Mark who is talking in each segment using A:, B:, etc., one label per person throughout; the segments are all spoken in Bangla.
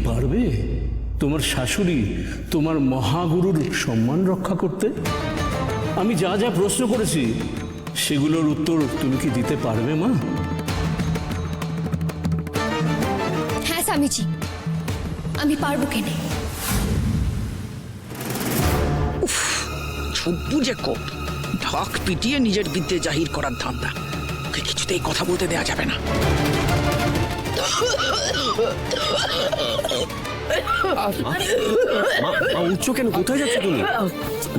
A: পারবে তোমার শাশুড়ি তোমার মহাগুরুর সম্মান রক্ষা করতে? আমি যা যা প্রশ্ন করেছি সেগুলোর উত্তর তুমি কি দিতে পারবে মা?
B: হ্যাঁ স্বামীজি, আমি পারবো কেন।
C: ছোট্টু যে কোপ ঢাক পিটিয়ে নিজের বিদ্যে জাহির করার ধান্দা, ওকে কিছুতেই কথা বলতে দেওয়া যাবে না।
D: উচ্চ কেন? কোথায় যাচ্ছ তুমি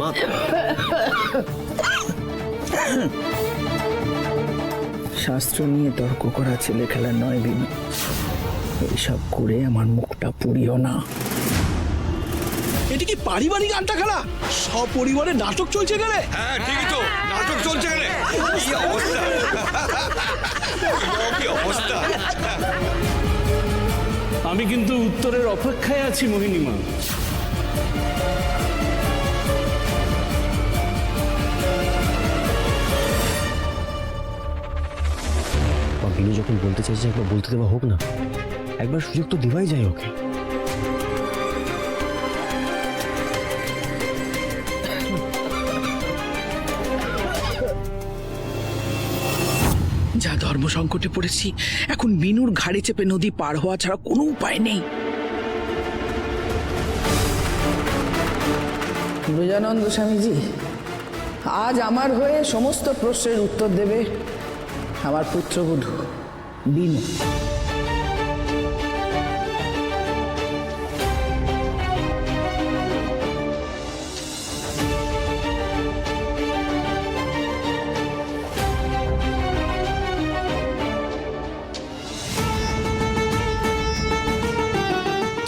D: মা?
E: শাস্ত্র নিয়ে তর্ক করা ছেলে খেলা নয় বিনু। এইসব করে আমার মুখটা পুড়িও না।
F: এটা কি পারিবারিক আড্ডা খেলা? সপরিবারে নাটক চলছে এখানে?
D: হ্যাঁ ঠিকই তো, নাটক চলছে এখানে। কি অবস্থা, কি অবস্থা!
A: আমি কিন্তু উত্তরের অপেক্ষায় আছি মোহিনীমা।
D: বিনু যখন বলতে চাইছে একবার বলতে দেওয়া হোক না, একবার সুযোগ তো দেওয়াই যায় ওকে।
C: যা ধর্ম সংকটে পড়েছি, এখন মিনুর ঘাড়ে চেপে নদী পার হওয়া ছাড়া কোনো উপায় নেই।
E: বিজয়ানন্দ স্বামীজি, আজ আমার হয়ে সমস্ত প্রশ্নের উত্তর দেবে আমার পুত্রবধূ বিনু।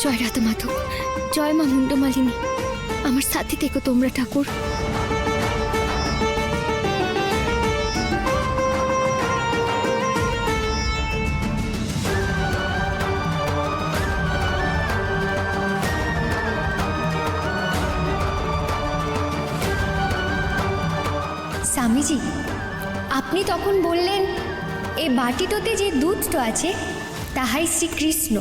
B: জয় রাধা মাধব, জয় মা মুন্ডমালিনী, আমার সাথে থেকো তোমরা ঠাকুর। স্বামীজি, আপনি তখন বললেন এই বাটিটোতে যে দুধটো আছে তাহাই শ্রীকৃষ্ণ।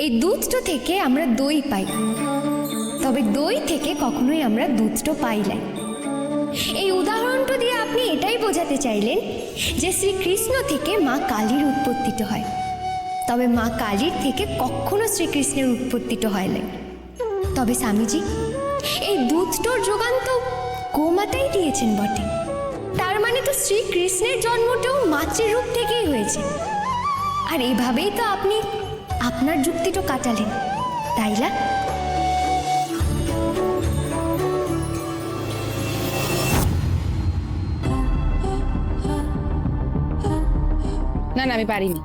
B: এই দুধটো থেকে আমরা দই পাই, তবে দই থেকে কখনোই আমরা দুধটো পাই না। এই উদাহরণটা দিয়ে আপনি এটাই বোঝাতে চাইলেন যে শ্রীকৃষ্ণ থেকে মা কালীর উৎপত্তিটা হয়, তবে মা কালীর থেকে কখনো শ্রীকৃষ্ণের উৎপত্তিটা হয় না। তবে স্বামীজি, এই দুধটোর যোগান তো গোমাতাই দিয়েছেন বটে, তার মানে তো শ্রীকৃষ্ণের জন্মটাও মাতৃরূপ থেকেই হয়েছে। আর এভাবেই তো আপনি আপনার যুক্তিটা কাটালেন, তাই না?
G: না না, আমি পারিনি।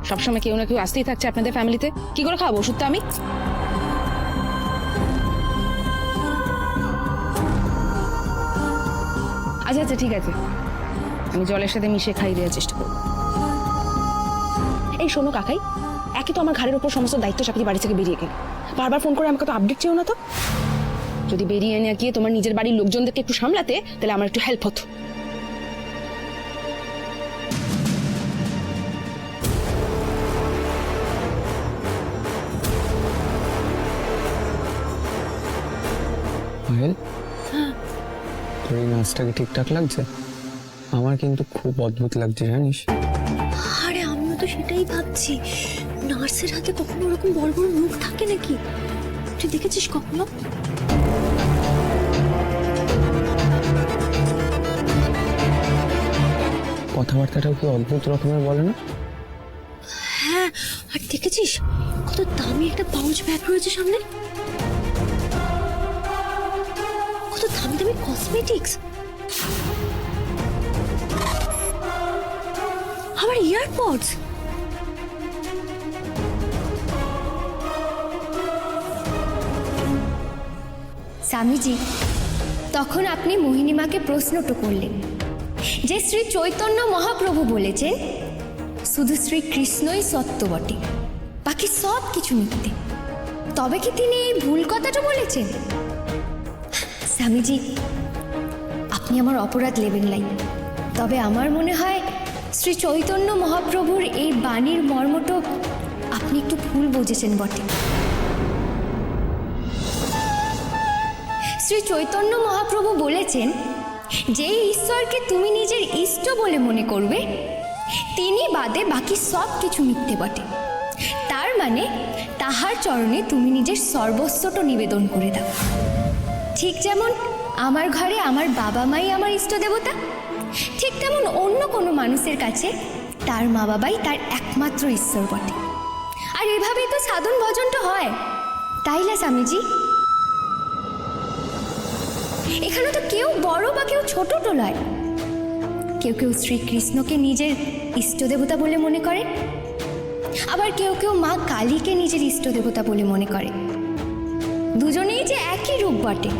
G: সবসময় কেউ না কেউ আসতেই থাকছে আপনাদের ফ্যামিলিতে। কি করে খাবো ওষুধটা আমি? আচ্ছা আচ্ছা ঠিক আছে, আমি জলের সাথে মিশিয়ে খাইয়ে দেওয়ার চেষ্টা করবো। এই শোনো কাকাই, একে তো আমার ঘাড়ের উপর সমস্ত দায়িত্ব চাপিয়ে বাড়ি থেকে বেরিয়ে গেল, বারবার ফোন করে আমাকে তো আপডেট চেও না। তো যদি বেরিয়ে না গিয়ে তোমার নিজের বাড়ির লোকজনদেরকে একটু সামলাতে, তাহলে আমার একটু হেল্প হতো।
H: পায়েল, তোর এই নাচটা কি ঠিকঠাক লাগছে? আমার কিন্তু খুব অদ্ভুত লাগছে জানিস।
B: আরে আমিও তো সেটাই ভাবছি, নার্সের হাতে কখনো ওরকম বড় বড় মুখ থাকে নাকি? তুই দেখেছিস কখনো?
H: কথাবার্তাটাও কি অদ্ভুত রকমের বলে না?
B: হ্যাঁ, আর দেখেছিস কত দামি একটা পাউচ ব্যাগ রয়েছে সামনে, কত দামি দামি কসমেটিক্স, আবার ইয়ারপডস। স্বামীজি, তখন আপনি মোহিনীমাকে প্রশ্নটা করলেন যে শ্রী চৈতন্য মহাপ্রভু বলেছেন শুধু শ্রীকৃষ্ণই সত্য বটে, বাকি সব কিছু মিথ্যে। তবে কি তিনি এই ভুল কথাটা বলেছেন? স্বামীজি, আপনি আমার অপরাধ নেবেন নাই, তবে আমার মনে হয় শ্রী চৈতন্য মহাপ্রভুর এই বাণীর মর্মটা আপনি আপনি একটু ভুল বুঝেছেন বটে। শ্রী চৈতন্য মহাপ্রভু বলেছেন, যে ঈশ্বরকে তুমি নিজের ইষ্ট বলে মনে করবে তিনি বাদে বাকি সব কিছু মিথ্যে বটে। তার মানে তাহার চরণে তুমি নিজের সর্বস্বটা নিবেদন করে দাও। ঠিক যেমন আমার ঘরে আমার বাবা মাই আমার ইষ্ট দেবতা, ঠিক তেমন অন্য কোনো মানুষের কাছে তার মা বাবাই তার একমাত্র ঈশ্বর বটে। আর এভাবেই তো সাধন ভজনটা হয়, তাই না স্বামীজি? এখানে তো কেউ বড় বা কেউ ছোট তো নয়। কেউ কেউ শ্রীকৃষ্ণকে নিজের ইষ্ট দেবতা বলে মনে করে, আবার কেউ কেউ মা কালীকে নিজের ইষ্ট দেবতা বলে মনে করে। দুজনেই যে একই রূপ বটে।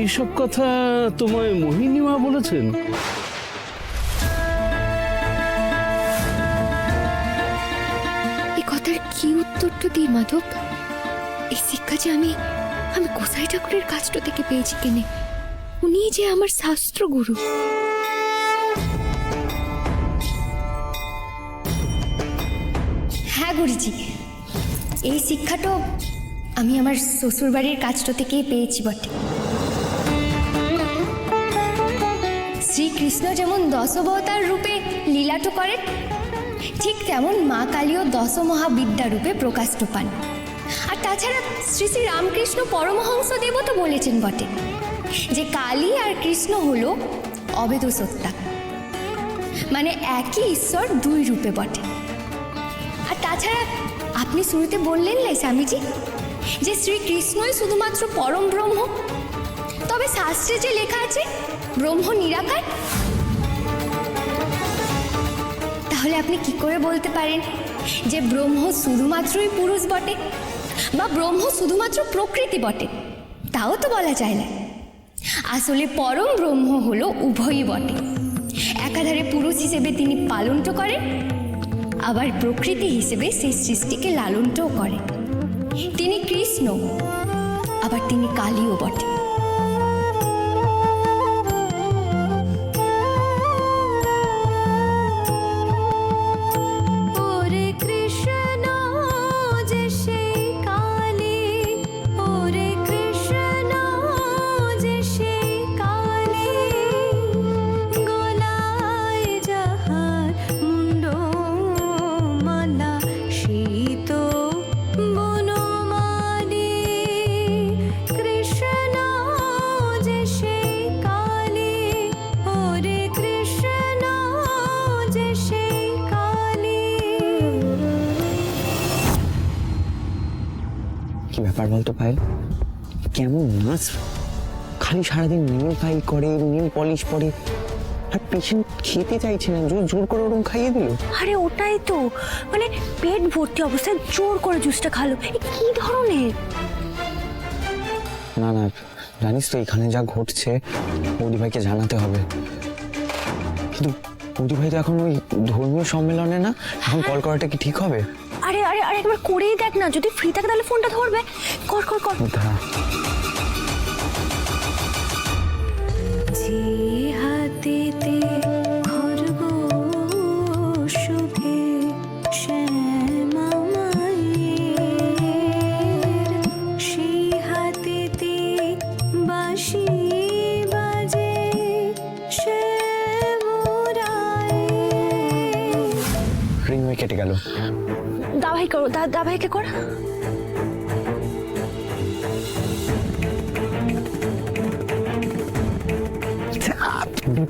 A: এইসব কথা তোমায় মোহিনীমা বলেছেন?
B: এই কথার কি উত্তরটা দিই মাধব? এই শিক্ষা যে আমি গোসাই ঠাকুরের কাছটা থেকে পেয়েছি কেনে, উনি যে আমার শাস্ত্র গুরু। হ্যাঁ গুরুজি, এই শিক্ষাটা আমি আমার শ্বশুরবাড়ির কাছটা থেকেই পেয়েছি বটে। শ্রীকৃষ্ণ যেমন দশবতার রূপে লীলাটো করেন, ঠিক তেমন মা কালীও দশ মহাবিদ্যা রূপে প্রকাশটো পান। আর তাছাড়া শ্রী শ্রী রামকৃষ্ণ পরমহংস দেব তো বলেছেন বটে যে কালী আর কৃষ্ণ হলো অভেদ সত্তা, মানে একই ঈশ্বর দুই রূপে বটে। আর তাছাড়া আপনি শুরুতে বললেন না স্বামীজি যে শ্রীকৃষ্ণই শুধুমাত্র পরম ব্রহ্ম, তবে শাস্ত্রে যে লেখা আছে ব্রহ্ম নিরাকার, তাহলে আপনি কি করে বলতে পারেন যে ব্রহ্ম শুধুমাত্রই পুরুষ বটে বা ব্রহ্ম শুধুমাত্র প্রকৃতি বটে? তাও তো বলা যায় না। আসলে পরম ব্রহ্ম হলো উভয়ই বটে। একাধারে পুরুষ হিসেবে তিনি পালনটো করেন, আবার প্রকৃতি হিসেবে সেই সৃষ্টিকে লালনটাও করেন। তিনি কৃষ্ণ, আবার তিনি কালীও বটে।
D: কি ব্যাপার বলতো পায়েল? কেমন নাচ! খালি সারাদিন নেল ফাইল করে, নেল পলিশ পরে, আর পেশেন্ট খেতে চাইছে না, জোর জোর করে ওরকম খাইয়ে দিল।
I: আরে ওটাই তো, মানে পেট ভর্তি অবস্থায় জোর করে জুসটা খালো। কি ধরনের!
D: না না, জানিস তো এখানে যা ঘটছে বৌদি ভাইকে জানাতে হবে। কিন্তু বৌদি ভাই তো এখন ওই ধর্মীয় সম্মেলনে না, এখন কল করাটা কি ঠিক হবে?
I: আরে আরে আরে একবার করেই দেখ না, যদি ফ্রি থাকে তাহলে ফোনটা ধরবে। কর কর কর। যে হাতেতে খরগোশ শোভে শ্যামা মায়ের, সেই হাতেতে বাঁশি বাজে শ্যামরায়ের।
D: রিং হয়ে কেটে গেল।
I: দাবাই করো, দাবাইকে কর।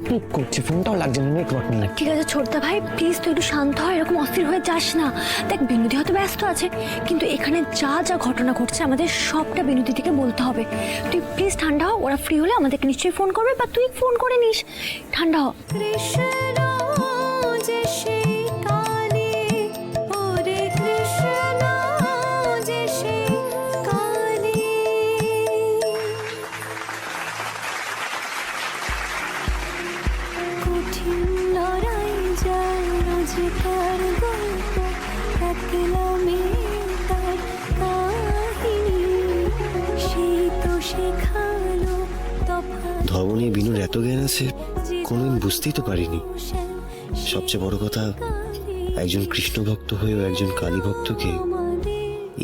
D: পিক করছে, ফোনটাও লাগছে না, নেটওয়ার্ক নেই।
I: ঠিক আছে ছোটদা ভাই, প্লিজ তুই একটু শান্ত হয়, এরকম অস্থির হয়ে যাস না। দেখ বিনোদী হয়তো ব্যস্ত আছে, কিন্তু এখানে যা যা ঘটনা ঘটছে আমাদের সবটা বিনোদী থেকে বলতে হবে। তুই প্লিজ ঠান্ডা হ, ওরা ফ্রি হলে আমাদেরকে নিশ্চয়ই ফোন করবে, বা তুই ফোন করে নিস। ঠান্ডা হ।
J: ধর্ম নিয়ে বিনুর এত জ্ঞান আছে কোনোদিন বুঝতেই তো পারিনি। সবচেয়ে বড় কথা, একজন কৃষ্ণ ভক্ত হয়েও একজন কালী ভক্তকে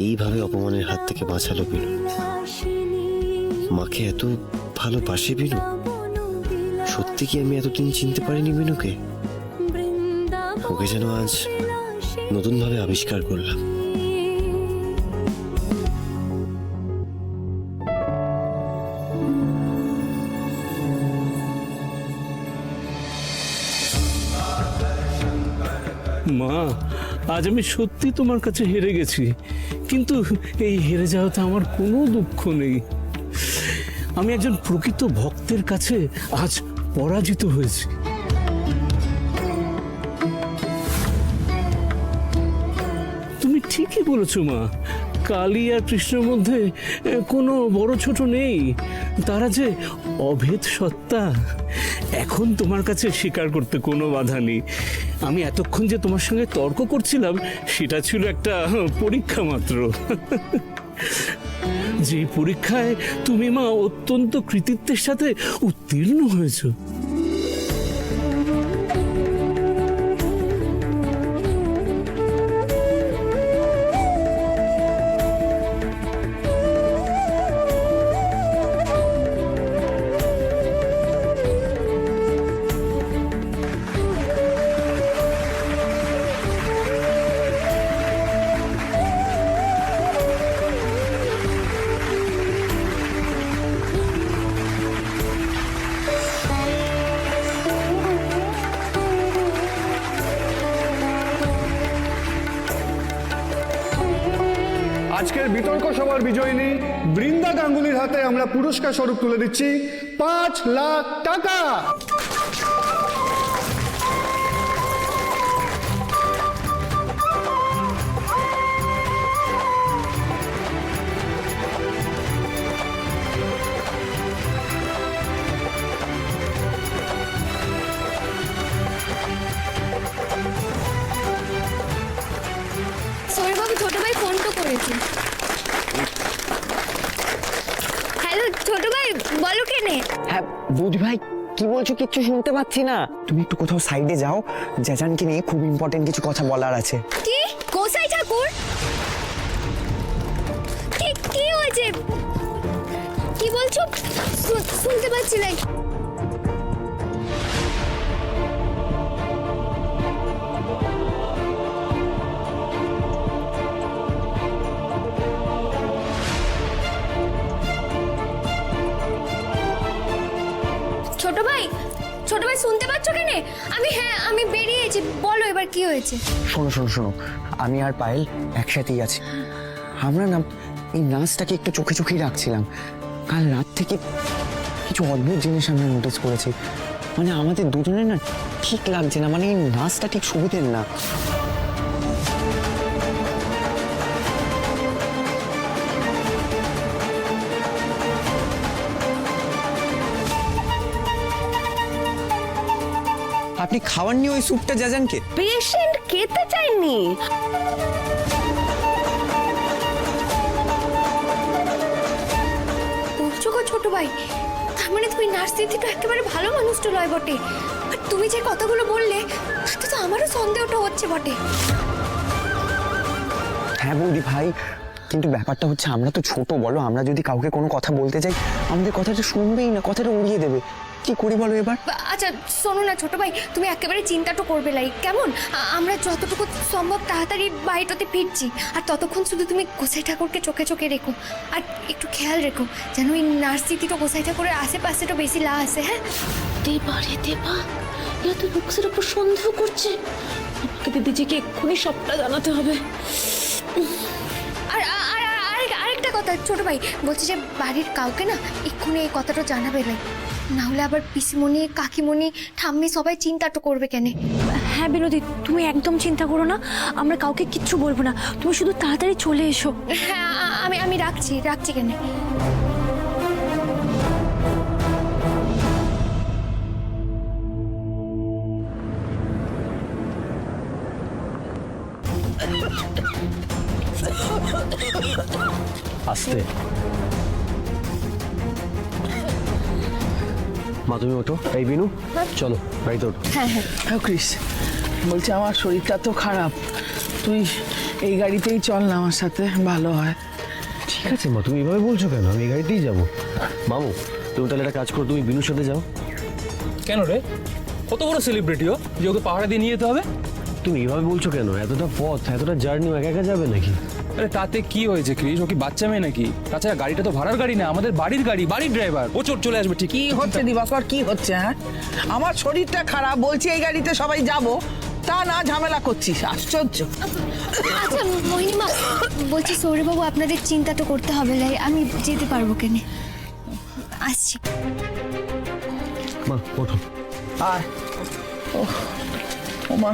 J: এইভাবে অপমানের হাত থেকে বাঁচালো বিনু। মাকে এত ভালোবাসে বিনু। সত্যি কি আমি এতদিন চিনতে পারিনি বিনুকে? ওকে যেন আজ নতুনভাবে আবিষ্কার করলাম।
A: মা, আজ আমি সত্যি তোমার কাছে হেরে গেছি, কিন্তু এই হেরে যাওয়াতে আমার কোনো দুঃখ নেই। আমি একজন প্রকৃত ভক্তের কাছে আজ পরাজিত হয়েছি। তুমি ঠিকই বলেছো মা, কালী আর কৃষ্ণের মধ্যে কোনো বড় ছোট নেই। তারা যে অভেদ সত্তা, এখন তোমার কাছে স্বীকার করতে কোনো বাধা নেই। আমি এতক্ষণ যে তোমার সঙ্গে তর্ক করছিলাম সেটা ছিল একটা পরীক্ষা মাত্র। যে পরীক্ষায় তুমি মা অত্যন্ত কৃতিত্বের সাথে উত্তীর্ণ হয়েছো।
K: আজকের বিতর্ক সভার বিজয়িনী বৃন্দা গাঙ্গুলির হাতে আমরা পুরস্কার স্বরূপ তুলে দিচ্ছি 5 লাখ টাকা।
B: সৌরভবাবু, ছোট ভাই ফোন তো করেছে। হ্যালো ছোট ভাই, বলো কেনে?
D: হ্যাঁ বৌদি ভাই, কি বলছো? কিচ্ছু শুনতে পাচ্ছি না। তুমি একটু কোথাও সাইডে যাও, জ্যাজানকে নিয়ে খুব ইম্পর্টেন্ট কিছু কথা বলার আছে।
B: কি গোসাই ঠাকুর? কি কি হয়েছে? কি বলছো? শুনতে পাচ্ছি না। ছোট ভাই, ছোট ভাই শুনতে পাচ্ছ কেনে? আমি বেরিয়েছি, বলো এবার কি হয়েছে?
D: শোনো শোনো শোনো, আমি আর পায়েল একসাথেই আছি। আমরা না এই নাচটাকে একটু চোখে চোখেই রাখছিলাম। কাল রাত থেকে কিছু অদ্ভুত জিনিস আমরা নোটিস করেছি। মানে আমাদের দুজনের না ঠিক লাগছে না, মানে এই নাচটা ঠিক সুবিধের না। আপনি খাওয়াননি ওই স্যুপটা জ্যাজানকে?
G: পেশেন্ট খেতে চাইনি।
B: বলছো গো ছোট ভাই, তার মানে তুমি নার্স দিদি তো একেবারে ভালো মানুষটা লয় বটে। আর তুমি যে কথাগুলো বললে তাতে তো আমারও সন্দেহটা হচ্ছে বটে।
D: হ্যাঁ বৌদি ভাই, কিন্তু ব্যাপারটা হচ্ছে আমরা তো ছোট, বলো, আমরা যদি কাউকে কোনো কথা বলতে যাই আমাদের কথাটা শুনবেই না, কথাটা উড়িয়ে দেবে। কি করি বলো এবার?
B: আচ্ছা শোনো না ছোট ভাই, তুমি একেবারে চিন্তাটা করবে লাই, কেমন? আমরা যতটুকু সম্ভব তাড়াতাড়ি বাড়িটাতে ফিরছি। আর ততক্ষণ শুধু তুমি গোসাই ঠাকুরকে চোখে চোখে রেখো, আর একটু খেয়াল রেখো যেন ওই নার্স দিদিটা গোসাই ঠাকুরের আশেপাশেটা বেশি লা আসে। হ্যাঁ
I: দেবা রে দেবা, এরা তো লুকসের উপর সন্দেহ করছে। আমাকে দিদিজিকে এক্ষুনি সবটা জানাতে হবে।
B: আর আরেকটা কথা ছোট ভাই, বলছি যে বাড়ির কাউকে না এক্ষুনি এই কথাটা জানাবে লাই, না হলে আবার পিসিমণি, কাকিমণি, ঠাম্মি সবাই চিন্তাটা করবে কেন।
I: হ্যাঁ বিনোদি, তুমি একদম চিন্তা করো না, আমরা কাউকে কিচ্ছু বলবো না। তুমি শুধু তাড়াতাড়ি চলে এসো।
B: হ্যাঁ আমি রাখছি কেন।
A: আস্তে
J: মা তুমি ওঠো, এই বিনু চলো গাড়িতে ওঠো।
B: হ্যাঁ হ্যাঁ
E: হ্যাঁ ক্রিস, বলছি আমার শরীরটা তো খারাপ, তুই এই গাড়িতেই চল না আমার সাথে, ভালো হয়।
J: ঠিক আছে মা, তুমি এভাবে বলছো কেন? আমি এই গাড়িতেই যাবো। মামু তুমি তাহলে একটা কাজ করো, তুমি বিনুর সাথে যাও।
F: কেন রে, কত বড় সেলিব্রিটিও যে ওকে পাহাড়ে দিয়ে নিয়ে যেতে হবে?
J: তুমি এভাবে বলছো কেন? এতটা পথ, এতটা জার্নি একা একা যাবে নাকি?
F: আরে তাতে কি হয়েছে ক্রিস, ও কি বাচ্চা মেয়ে নাকি? তাছাড়া গাড়িটা তো ভাড়ার গাড়ি না, আমাদের বাড়ির গাড়ি, বাড়ির ড্রাইভার, ও চলে আসবে ঠিক।
E: কি হচ্ছে দিবাকর, কি হচ্ছে? হ্যাঁ, আমার শরীরটা খারাপ, বলছি এই গাড়িতে সবাই যাব, তা না ঝামেলা করছিস, আশ্চর্য।
B: আচ্ছা মোহিনীমা, বলছি সৌরভবাবু আপনাদের চিন্তা তো করতে হবে না, আমি যেতে পারবো কেনে, আসছি।
J: মা ওঠো।
E: আর ওমা,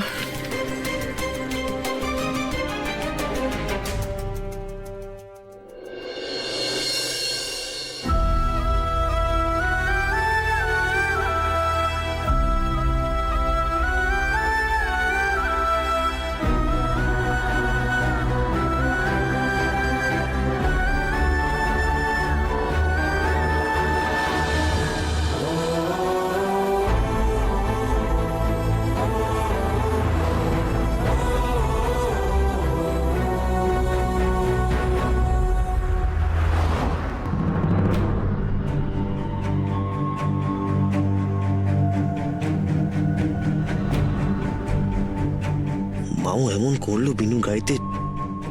J: মামু এমন করলো বিনুর গাড়িতে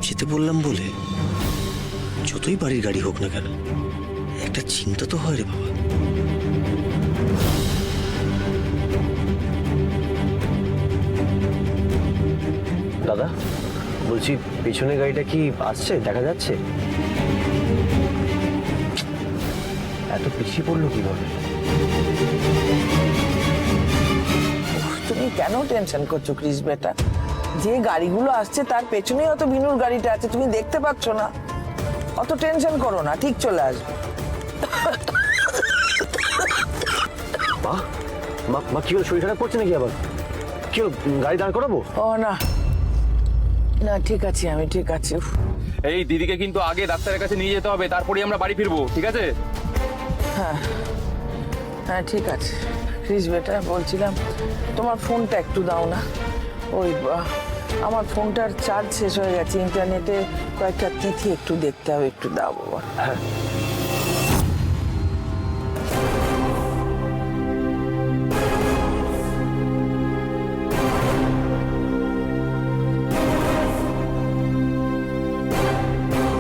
J: যেতে বললাম বলে। যতই বাড়ির গাড়ি হোক না কেন, একটা চিন্তা তো হয় রে বাবা। দাদা বলছি, পেছনের গাড়িটা কি আসছে, দেখা যাচ্ছে? এত পিছিয়ে পড়লো কিভাবে?
E: তুমি কেন টেনশন করছো ক্রিস বেটা? যে গাড়িগুলো আসছে তার পেছনেই অত বিনুর গাড়িটা আছে, তুমি দেখতে পাচ্ছ না? অত টেনশন করো না, ঠিক চলে আসবে।
J: মা মা মা কি হলো, শরীর খারাপ করছে নাকি আবার? কি হলো, গাড়ি দাঁড় করাবো?
E: ও না না, ঠিক আছে, আমি ঠিক আছে। উফ,
F: এই দিদিকে কিন্তু আগে ডাক্তারের কাছে নিয়ে যেতে হবে, তারপরেই আমরা বাড়ি ফিরবো, ঠিক আছে?
E: হ্যাঁ হ্যাঁ ঠিক আছে। ক্রিস বেটা বলছিলাম, তোমার ফোনটা একটু দাও না। ওই আমার ফোনটার চার্জ শেষ হয়ে গেছে, ইন্টারনেটে কয়েকটা তিথি একটু দেখতে হবে, একটু দাও বাবা।
J: হ্যাঁ।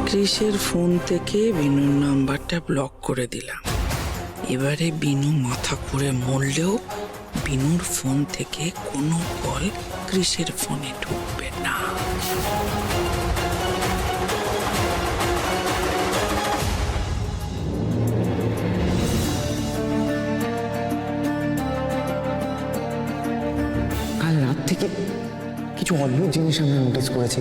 C: ক্রিসের ফোন থেকে বিনুর নাম্বারটা ব্লক করে দিলাম। এবারে বিনু মাথা করে মরলেও বিনুর ফোন থেকে কোনো কল ক্রিসের ফোনে ঢুকবে না।
D: কাল রাত থেকে কিছু অদ্ভুত জিনিস আমরা নোটিস করেছি,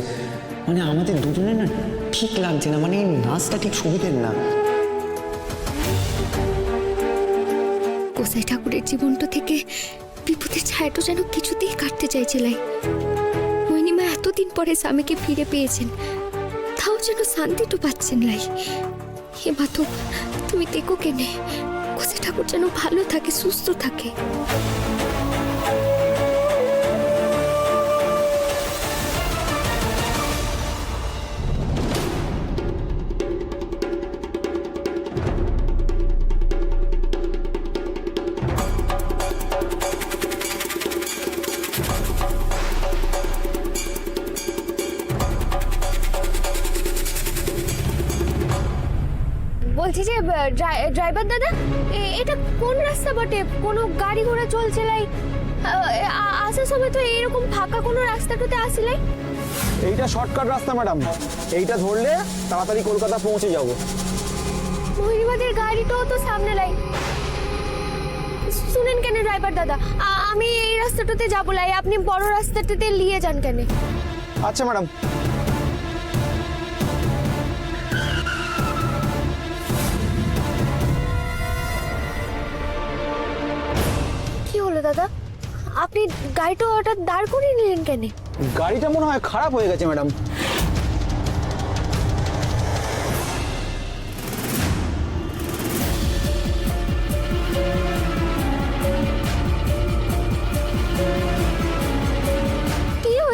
D: মানে আমাদের দুজনের না ঠিক লাগছে না, মানে এই নাচটা ঠিক সুবিধের না।
B: গোসাই ঠাকুরের জীবনটা থেকে বিপদের ছায়াটা যেন কিছুতেই কাটতে চাইছিলাই। মোহিনীমা এতদিন পরে স্বামীকে ফিরে পেয়েছেন, তাও যেন শান্তিটু পাচ্ছেন লাই। হে মাধব, তুমি দেখো কেনে, গোসাই ঠাকুর যেন ভালো থাকে, সুস্থ থাকে। বলছি যে ড্রাইভার দাদা, এটা কোন রাস্তা বটে? কোনো গাড়ি ঘোড়া চলছে লাই? আসার সময় তো এরকম ফাঁকা কোনো রাস্তাটাতে আসিলাই।
H: এইটা শর্টকাট রাস্তা ম্যাডাম, এইটা ধরলে তাড়াতাড়ি কলকাতা পৌঁছে যাবো।
B: মহিমাদের গাড়িটাও তো সামনে লাই। শুনেন কেন ড্রাইভার দাদা, আমি এই রাস্তাটাতে যাবো লাই, আপনি বড় রাস্তাটাতে নিয়ে যান কেন?
H: আচ্ছা ম্যাডাম।
B: কি হলো দাদা, আপনি গাড়িটা হঠাৎ দাঁড় করিয়ে নিলেন কেন?
H: গাড়িটা মনে হয় খারাপ হয়ে গেছে ম্যাডাম।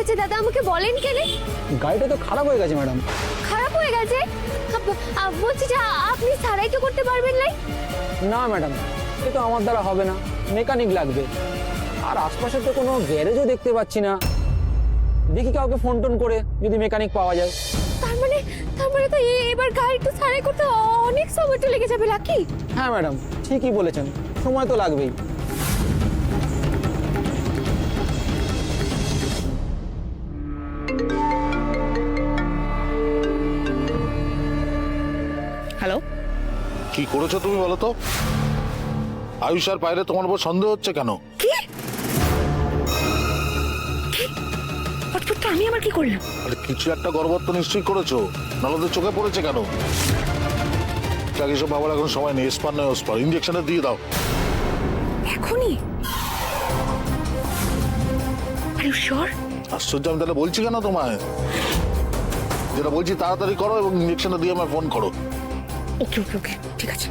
B: হয়েছে দাদা, আমাকে বলেন কেন?
H: গাড়িটা তো খারাপ হয়ে গেছে ম্যাডাম।
B: খারাপ হয়ে গেছে? বলছি যে আপনি সারাই তো করতে পারবেন না?
H: না ম্যাডাম, এ তো আমার দ্বারা হবে না, মেকানিক লাগবে। আর আশপাশে তো কোনো গ্যারেজও দেখতে পাচ্ছি না। দেখি কাউকে ফোন টোন করে যদি মেকানিক পাওয়া যায়।
B: তার মানে তো এবার গাড়ি তো সারাই করতে অনেক সময় তো লেগে যাবে লাকি।
H: হ্যাঁ ম্যাডাম, ঠিকই বলেছেন, সময় তো লাগবেই।
G: হ্যালো,
L: কি করেছো তুমি বলো তো? আয়ুষ আর পায়েলে তোমার উপর সন্দেহ হচ্ছে কেন?
G: কি ফটফট তো আমি আবার কি করলাম?
L: আরে কিছু একটা গর্বত তো নিশ্চয়ই করেছো, নাহলে চোখে পড়েছে কেন? যাক, এসব বাবার এখন সময় নেই। স্পার নয় ওস্পার, ইঞ্জেকশনে দিয়ে দাও
G: এখনই? Are you sure?
L: আশ্চর্য, আমি তাহলে বলছি কেন তোমায়? যেটা বলছি তাড়াতাড়ি করো এবং ইঞ্জেকশনে দিয়ে আমায় ফোন করো।
G: ওকে ওকে ওকে, ঠিক আছে।